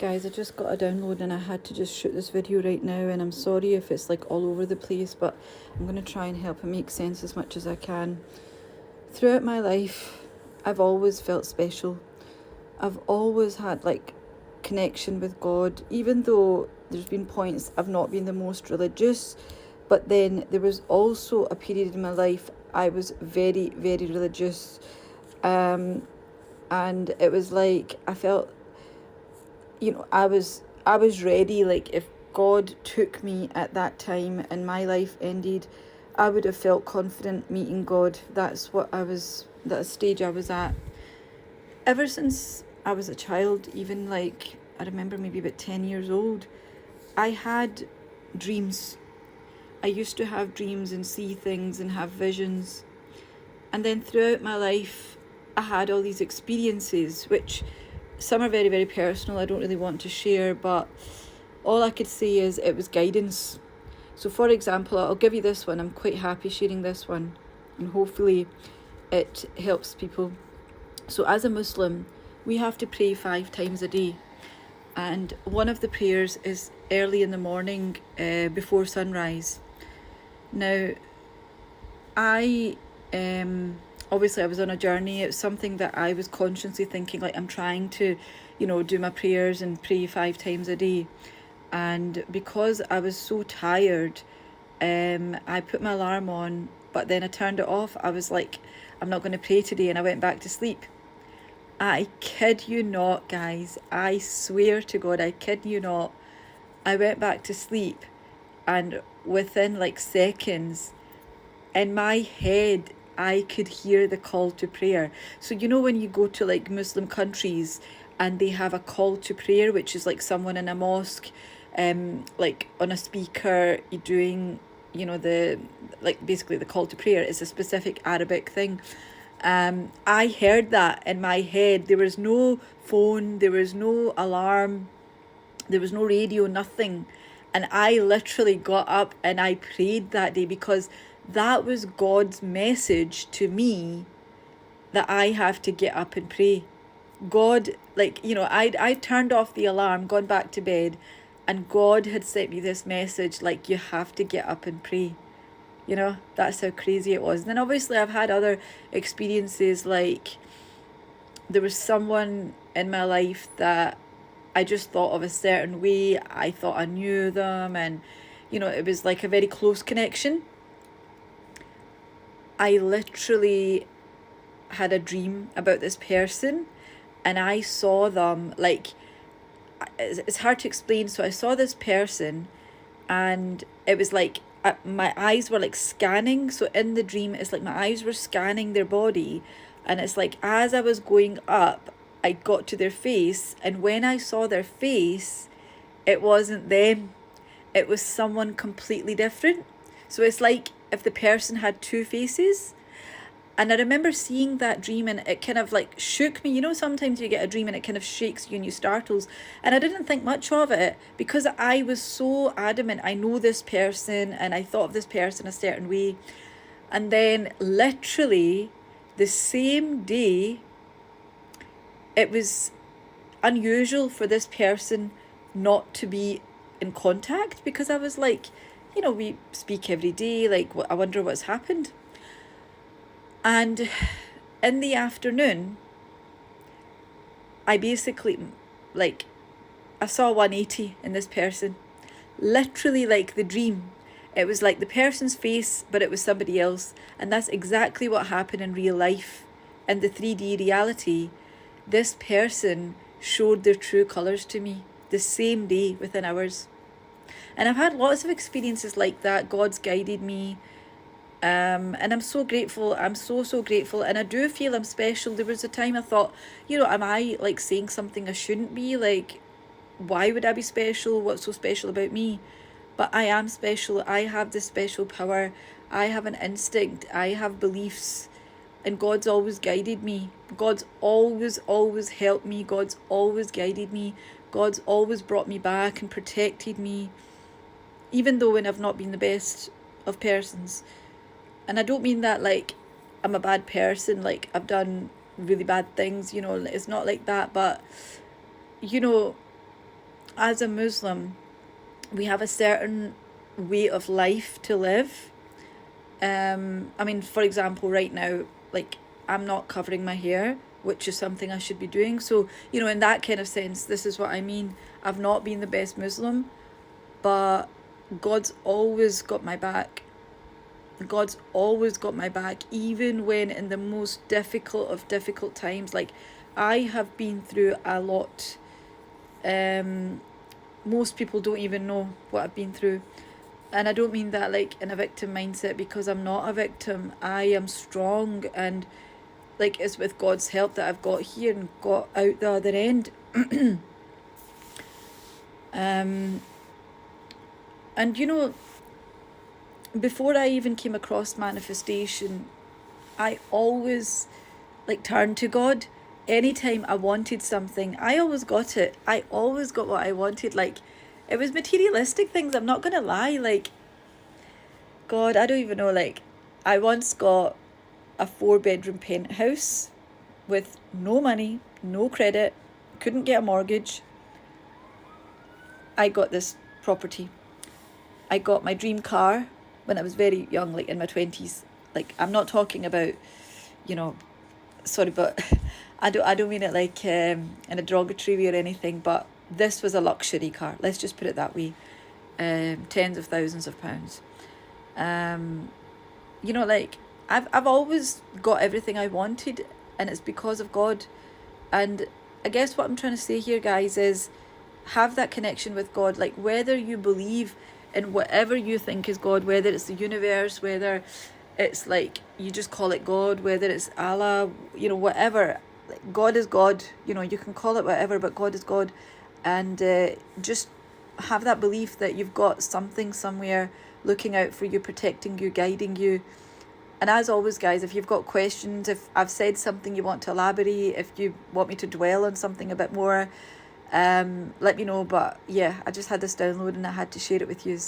Guys, I just got a download and I had to just shoot this video right now, and I'm sorry if it's like all over the place, but I'm going to try and help it make sense as much as I can. Throughout my life, I've always felt special. I've always had like connection with God, even though there's been points I've not been the most religious, but then there was also a period in my life I was very, very religious. And it was like I felt, I was ready. Like if God took me at that time and my life ended, I would have felt confident meeting God. That's that stage I was at. Ever since I was a child, even like I remember maybe about 10 years old, I had dreams. I used to have dreams and see things and have visions. And then throughout my life, I had all these experiences, which some are very, very personal. I don't really want to share, but all I could say is it was guidance. So for example, I'll give you this one. I'm quite happy sharing this one, and hopefully it helps people. So as a Muslim, we have to pray 5 times a day. And one of the prayers is early in the morning, before sunrise. Now, I obviously I was on a journey. It was something that I was consciously thinking, like I'm trying to, do my prayers and pray 5 times a day. And because I was so tired, I put my alarm on, but then I turned it off. I was like, I'm not going to pray today, and I went back to sleep. I kid you not, guys. I swear to God, I kid you not. I went back to sleep, and within like seconds, in my head, I could hear the call to prayer. So when you go to like Muslim countries and they have a call to prayer, which is like someone in a mosque, like on a speaker, you're doing, basically the call to prayer is a specific Arabic thing. I heard that in my head. There was no phone, there was no alarm, there was no radio, nothing. And I literally got up and I prayed that day, because that was God's message to me that I have to get up and pray. God, I turned off the alarm, gone back to bed, and God had sent me this message, like, you have to get up and pray. That's how crazy it was. And then obviously I've had other experiences, like there was someone in my life that I just thought of a certain way. I thought I knew them, and it was like a very close connection. I literally had a dream about this person, and I saw them, like, it's hard to explain. So I saw this person, and it was like my eyes were like scanning. So in the dream, it's like my eyes were scanning their body, and it's like as I was going up, I got to their face, and when I saw their face, it wasn't them. It was someone completely different. So it's like if the person had 2 faces. And I remember seeing that dream, and it kind of like shook me. Sometimes you get a dream and it kind of shakes you and you startles. And I didn't think much of it, because I was so adamant. I know this person, and I thought of this person a certain way. And then literally the same day, it was unusual for this person not to be in contact, because I was like, we speak every day. Like, I wonder what's happened. And in the afternoon, I basically, like, I saw 180 in this person. Literally like the dream. It was like the person's face, but it was somebody else. And that's exactly what happened in real life. In the 3D reality, this person showed their true colours to me the same day, within hours. And I've had lots of experiences like that. God's guided me. And I'm so grateful. I'm so grateful. And I do feel I'm special. There was a time I thought, am I like saying something I shouldn't be? Like, why would I be special? What's so special about me? But I am special. I have this special power. I have an instinct. I have beliefs. And God's always guided me. God's always helped me. God's always guided me. God's always brought me back and protected me. Even though when I've not been the best of persons. And I don't mean that like I'm a bad person, like I've done really bad things, it's not like that. But, as a Muslim, we have a certain way of life to live. I mean, for example, right now, like, I'm not covering my hair, which is something I should be doing. So, you know, in that kind of sense, this is what I mean. I've not been the best Muslim, but God's always got my back. God's always got my back, even when in the most difficult of difficult times. Like, I have been through a lot. Most people don't even know what I've been through. And I don't mean that like in a victim mindset, because I'm not a victim. I am strong, and like it's with God's help that I've got here and got out the other end. And you know, before I even came across manifestation, I always like turned to God. Anytime I wanted something, I always got it. I always got what I wanted. Like, it was materialistic things, I'm not gonna lie. Like, God, I don't even know. Like, I once got a 4-bedroom penthouse with no money, no credit, couldn't get a mortgage. I got this property. I got my dream car when I was very young, like in my 20s. Like, I'm not talking about, you know, sorry, but I don't mean it like in a derogatory way or anything, but this was a luxury car. Let's just put it that way. Tens of thousands of pounds. You know, like, I've always got everything I wanted, and it's because of God. And I guess what I'm trying to say here, guys, is have that connection with God. Like, whether you believe in whatever you think is God, whether it's the universe, whether it's like you just call it God, whether it's Allah, you know, whatever. Like, God is God. You know, you can call it whatever, but God is God. And just have that belief that you've got something somewhere looking out for you, protecting you, guiding you. And as always, guys, if you've got questions, if I've said something you want to elaborate, if you want me to dwell on something a bit more, let me know. But yeah, I just had this download and I had to share it with you.